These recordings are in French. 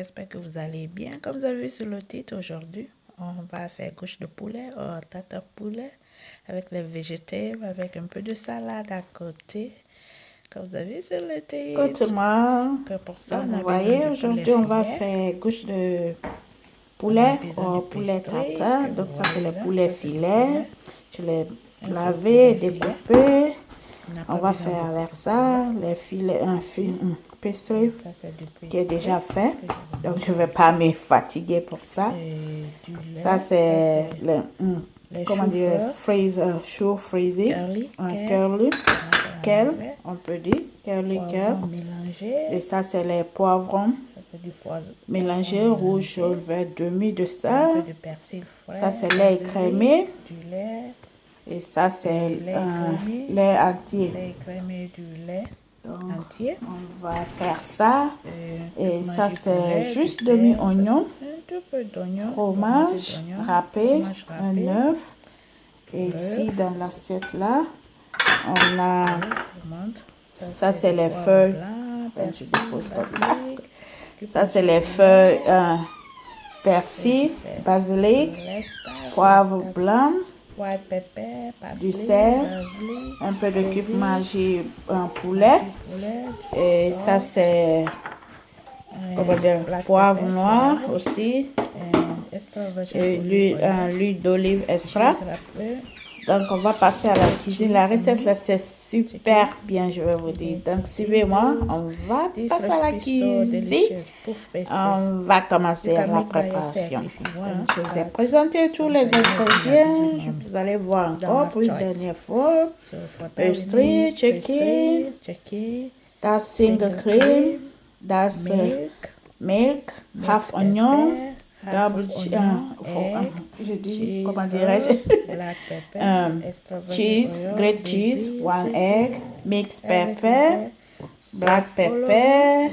j'espère que vous allez bien. Comme vous avez vu sur le titre, aujourd'hui, on va faire couche de poulet ou tata poulet avec les végétales, avec un peu de salade à côté. Comme vous avez vu sur le titre. Écoute-moi, Pour ça, donc on a vous voyez, besoin de poulet aujourd'hui on va filet. faire couche de On a poulet besoin ou de poulet pastry. tartare. Donc ça c'est le Voilà, poulet ça, c'est le filet. poulet. Je l'ai Un seul lavé, poulet filet. découpé. On n'a On pas va besoin faire beaucoup avec de ça poulet. les filets, un Ici. pastry Ça, c'est du qui est pastry déjà fait. que je vais Donc mettre je ne vais comme pas ça. me fatiguer pour ça. Et du lait. Ça c'est le, les comment dire, choux-fleurs. chou frisé, curly, kale, on peut dire, curly kale. Poivrons mélangés. Et ça c'est les poivrons Ça, c'est du poivron mélangés, rouge, jaune, vert, demi de ça. Un peu de persil frais. Ça c'est lait écrémé. Du lait. Et ça c'est lait entier. Lait écrémé, du lait entier. On va faire ça. Et ça c'est juste du demi-oignon, un tout peu d'oignon, fromage râpé, un œuf. Et ici dans l'assiette là, on a ça c'est les feuilles. Je dépose comme ça. Ça c'est les feuilles persil, basilic, poivre blanc, du sel, un peu de cube magie poulet. Et ça c'est poivre noir aussi. Et l'huile d'olive extra. Donc on va passer à la cuisine. La recette là c'est super bien, je vais vous dire. Donc suivez-moi, on va passer à la cuisine. On va commencer la préparation. Donc, je vous ai présenté tous les ingrédients. Vous allez voir encore pour une dernière fois. Pastry, chicken, that's single cream, that's milk, half onion, double je dis, comment dirais-je, cheese, great cheese, one egg, mixed pepper, black pepper,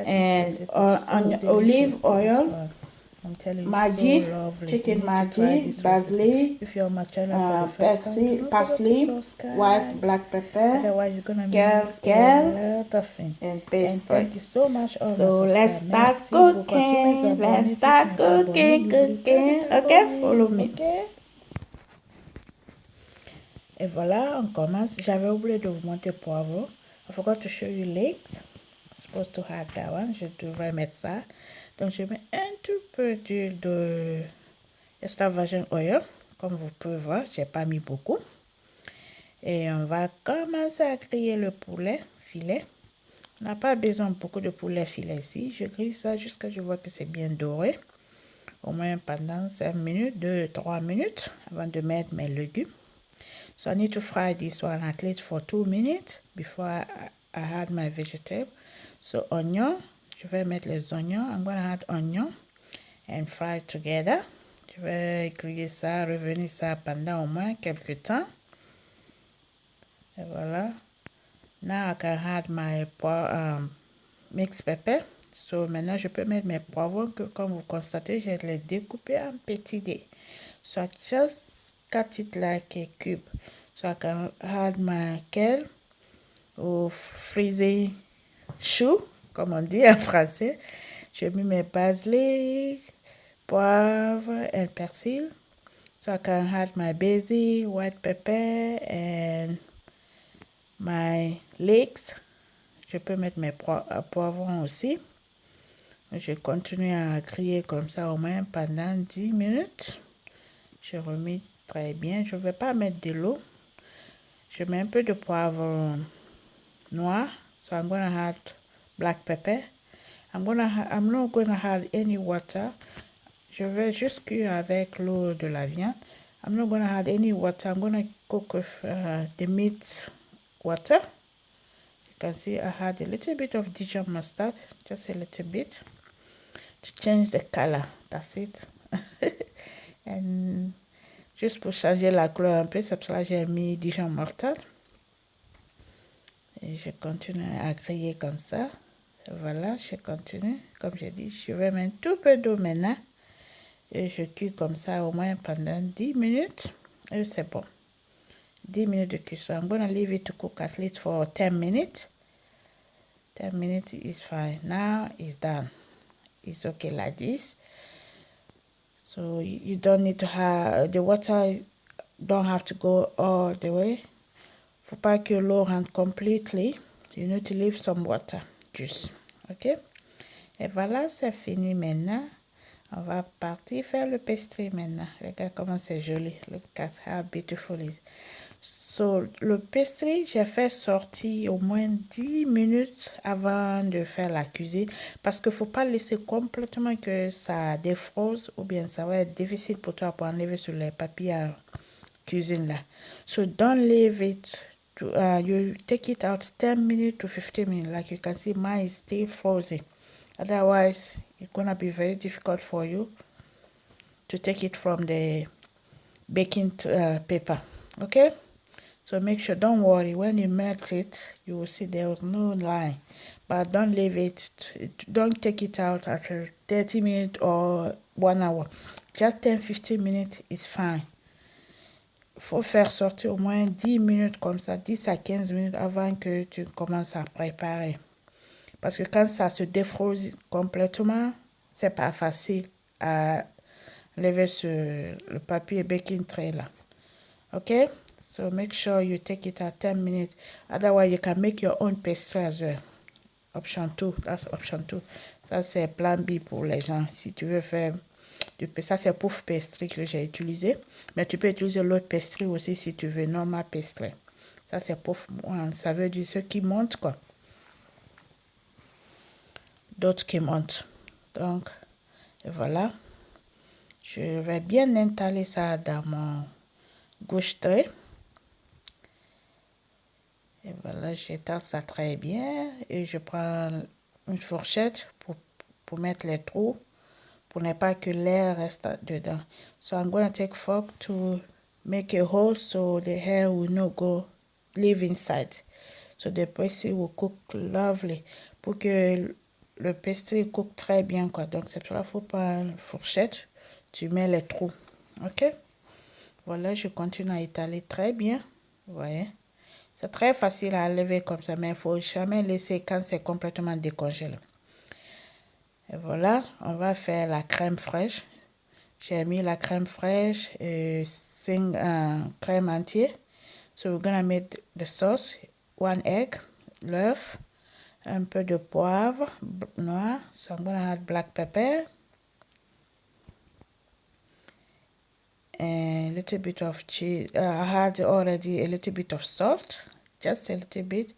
and olive oil, Maggi, chicken Maggi, basil, parsley, white black pepper, kale, and pastry. Thank you so much. So let's start cooking. Let's start cooking. Okay, follow me. Okay. Et voilà, on commence. J'avais oublié de vous montrer le poivron. I forgot to show you leeks. Supposed to have that one. Je devrais mettre ça. Donc, je mets un tout peu d'huile de extra virgin oil. Comme vous pouvez voir, j'ai pas mis beaucoup. Et on va commencer à griller le poulet filet. On n'a pas besoin de beaucoup de poulet filet ici. Je grille ça jusqu'à ce que je vois que c'est bien doré. Au moins pendant 5 minutes, 2-3 minutes avant de mettre mes légumes. So I need to fry this one at least for 2 minutes before I add my vegetable. So onion, je vais mettre les oignons. I'm going to add onion and fry together. Je vais griller ça, revenir ça pendant au moins quelques temps. Et voilà. Now I can add my mixed pepper. So maintenant je peux mettre mes poivrons que comme vous constatez, je les découpé en petits dés. So I just cut it like a cube. So I can add my kale ou frisé chou, comme on dit en français. J'ai mis mes basilic, poivre and persil. So I can add my basil, white pepper and my leeks. Je peux mettre mes poivrons aussi. Je continue à griller comme ça au moins pendant 10 minutes. Je remis très bien. Je ne vais pas mettre de l'eau. Je mets un peu de poivre noir. So I'm going to add black pepper. I'm not going to add any water. Je vais juste cuire avec l'eau de la viande. I'm not going to add any water. I'm going to cook with the meat water. You can see I had a little bit of Dijon mustard. Just a little bit. To change the color. That's it. And juste pour changer la couleur un peu, c'est pour ça que j'ai mis Dijon mustard. Et je continue à griller comme ça. Voilà, je continue. Comme j'ai dit, je vais mettre un tout peu d'eau maintenant. Et je cuis comme ça au moins pendant 10 minutes. Et c'est bon. 10 minutes de cuisson. I'm going to leave it to cook at least for 10 minutes. 10 minutes is fine. Now it's done. it's okay like this. So you don't need to have the water, don't have to go all the way. Faut pas que l'eau rentre completely. You need to leave some water juice. Ok? Et voilà, c'est fini maintenant. On va partir faire le pastry maintenant. Regarde comment c'est joli. Look at how beautiful it is. So, le pastry, j'ai fait sortir au moins 10 minutes avant de faire la cuisine parce qu'il ne faut pas laisser complètement que ça défrose ou bien ça va être difficile pour toi pour enlever sur les papiers à cuisine là. So, don't leave it. You take it out 10 minutes to 15 minutes. Like you can see, mine is still frozen. Otherwise, it's gonna be very difficult for you to take it from the baking paper. Okay? So make sure, don't worry, when you melt it, you will see there was no line. But don't leave it, don't take it out after 30 minutes or 1 hour. Just 10-15 minutes is fine. Faut faire sortir au moins 10 minutes comme ça, 10 à 15 minutes avant que tu commences à préparer. Parce que quand ça se défrose complètement, c'est pas facile à lever sur le papier baking tray là. Okay? So make sure you take it at 10 minutes. Otherwise, you can make your own pastry as well. Option 2. That's option 2. Ça, c'est plan B pour les gens. Si tu veux faire ça, c'est puff pastry que j'ai utilisé. Mais tu peux utiliser l'autre pastry aussi si tu veux, normal pastry. Ça, c'est puff. Ça veut dire ceux qui montent, quoi. D'autres qui montent. Donc, voilà. Je vais bien installer ça dans mon gauche tray. Et voilà, j'étale ça très bien. Et je prends une fourchette pour mettre les trous, pour ne pas que l'air reste dedans. So I'm going to take fork to make a hole so the air will not go live inside. So the pastry will cook lovely. Pour que le pastry cook très bien, quoi. Donc c'est pour ça qu'il faut prendre une fourchette, tu mets les trous. Ok? Voilà, je continue à étaler très bien. Vous voyez? C'est très facile à enlever comme ça, mais il ne faut jamais laisser quand c'est complètement décongelé. Et voilà, on va faire la crème fraîche. J'ai mis la crème fraîche et 5 crème entière. So we're gonna make the sauce, 1 egg, l'œuf, un peu de poivre noir. So I'm gonna add black pepper. And a little bit of cheese. I had already a little bit of salt, just a little bit.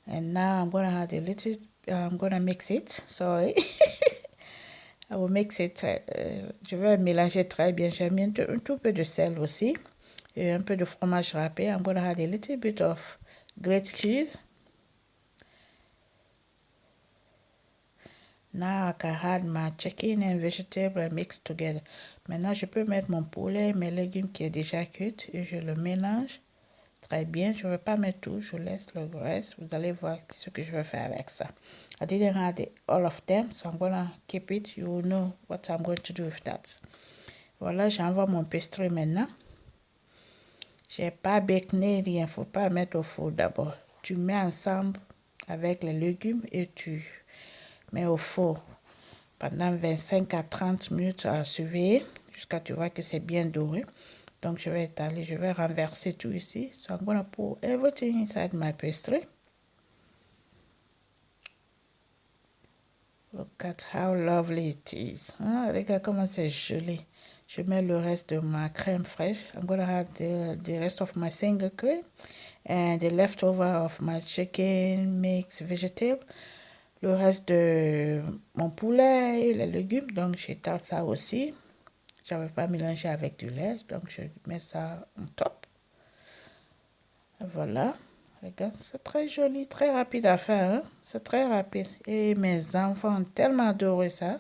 And now I'm gonna add a little. I'm gonna mix it. Sorry, I will mix it. Je vais mélanger très bien. J'ai mis un tout peu de sel aussi et un peu de fromage râpé. I'm gonna add a little bit of grated cheese. Now I can add my chicken and vegetable mixed together. Maintenant, je peux mettre mon poulet, mes légumes qui est déjà cuit et je le mélange très bien. Je ne vais pas mettre tout, je laisse le reste. Vous allez voir ce que je vais faire avec ça. I didn't add all of them, so I'm gonna keep it. You will know what I'm going to do with that. Voilà, j'envoie mon pastry maintenant. J'ai pas baigné rien, faut pas mettre au four d'abord. Tu mets ensemble avec les légumes et tu mets au four pendant 25 à 30 minutes à surveiller jusqu'à tu vois que c'est bien doré. Donc je vais étaler, je vais renverser tout ici. So I'm gonna pour everything inside my pastry. Look at how lovely it is. Ah, regarde comment c'est joli. Je mets le reste de ma crème fraîche. I'm gonna have the rest of my single cream and the leftover of my chicken mixed vegetable. Le reste de mon poulet et les légumes. Donc j'étale ça aussi. Je n'avais pas mélangé avec du lait, donc je mets ça en top. Voilà. Regarde, c'est très joli, très rapide à faire. Hein? C'est très rapide. Et mes enfants ont tellement adoré ça.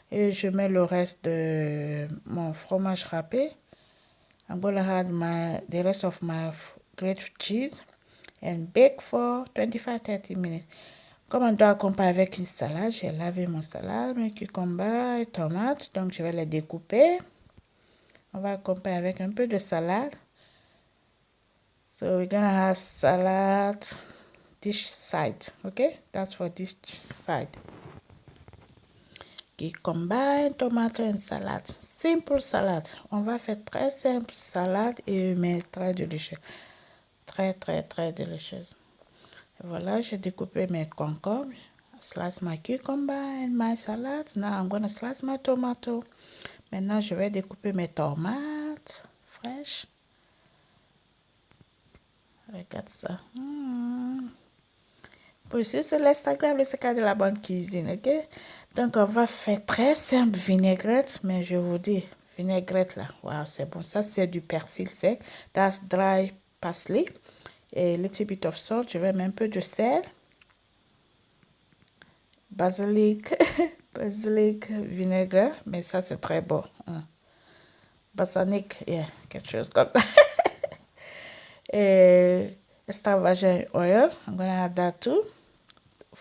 Et je mets le reste de mon fromage râpé. I'm gonna add the rest of my grated cheese and bake for 25-30 minutes. Comme on doit accompagner avec une salade, j'ai lavé mon salade, mes cucumbers et tomates. Donc je vais les découper. On va accompagner avec un peu de salade. So we're gonna have salad dish side, okay? That's for dish side. qui combine tomate et salade. Simple salade. On va faire très simple salade mais très délicieux. Très délicieuse. Voilà, j'ai découpé mes concombres. Slice my cucumber and my salad. Now I'm gonna slice my tomato. Maintenant, je vais découper mes tomates fraîches. Regarde ça. Aussi, c'est l'Instagram, le secret de la bonne cuisine, ok? Donc, on va faire très simple vinaigrette, mais je vous dis, vinaigrette là, wow, c'est bon. Ça, c'est du persil sec. That's dry parsley. Et little bit of salt. Je vais mettre un peu de sel. Basilic, basilic, vinaigre, mais ça, c'est très bon. Balsamic, yeah, quelque chose comme ça. Et extra virgin oil. I'm gonna add that too.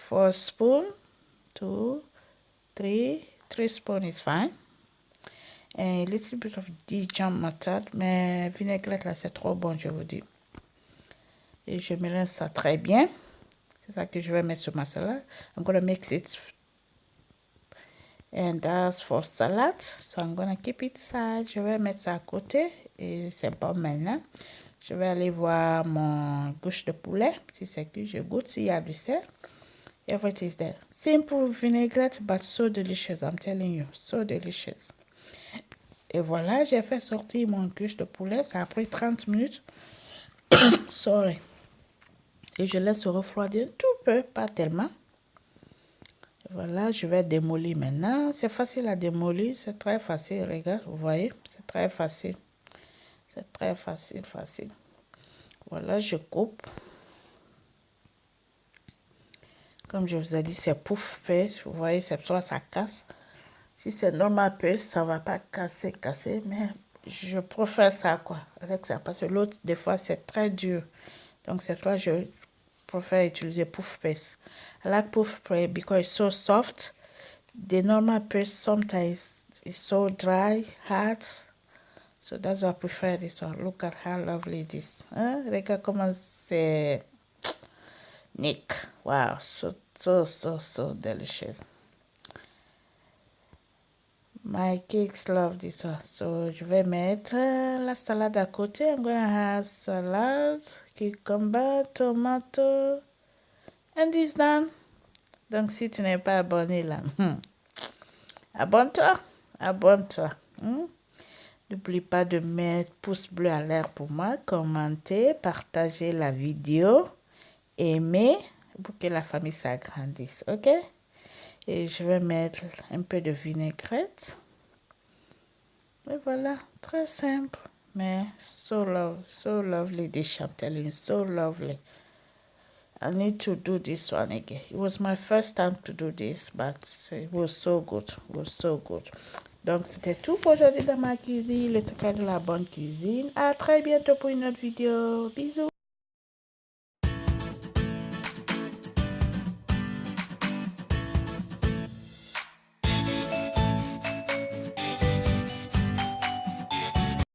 4 spoons, 2, 3 spoons is fine. And a little bit of Dijon mustard, mais vinaigrette là, c'est trop bon, je vous dis. Et je mélange ça très bien. C'est ça que je vais mettre sur ma salade. I'm gonna mix it. And that's for salad. So I'm gonna keep it side. Je vais mettre ça à côté. Et c'est bon maintenant. Je vais aller voir mon gouche de poulet. Si c'est que je goûte, s'il y a du sel. Everything is there. Simple vinaigrette, but so delicious. I'm telling you, so delicious. Et voilà, j'ai fait sortir mon gouche de poulet. Ça a pris 30 minutes. Sorry. Et je laisse refroidir un tout peu, pas tellement. Voilà, je vais démolir maintenant. C'est facile à démolir, c'est très facile, regarde, vous voyez, c'est très facile. C'est très facile. Voilà, je coupe. Comme je vous ai dit, c'est pouf paste, vous voyez, c'est soit ça casse. Si c'est normal paste, ça va pas casser, mais je préfère ça, quoi, avec ça, parce que l'autre, des fois, c'est très dur. Donc, c'est toi, je prefer utiliser puff paste. I like puff paste because it's so soft. The normal paste sometimes is so dry, hard. So that's why I prefer this one. Look at how lovely it is. Regarde comment c'est unique. Wow, so delicious. My kids love this one. So je vais mettre la salade à côté. I'm gonna have salad, cucumber, tomato, and it's done. Donc si tu n'es pas abonné là, abonne-toi. N'oublie pas de mettre pouce bleu à l'air pour moi, commenter, partager la vidéo, aimer pour que la famille s'agrandisse, ok? Et je vais mettre un peu de vinaigrette. Et voilà, très simple, mais so lovely dish, I'm telling you, so lovely. I need to do this one again. It was my first time to do this, but it was so good. Donc, c'était tout pour aujourd'hui dans ma cuisine, le secret de la bonne cuisine. À très bientôt pour une autre vidéo. Bisous.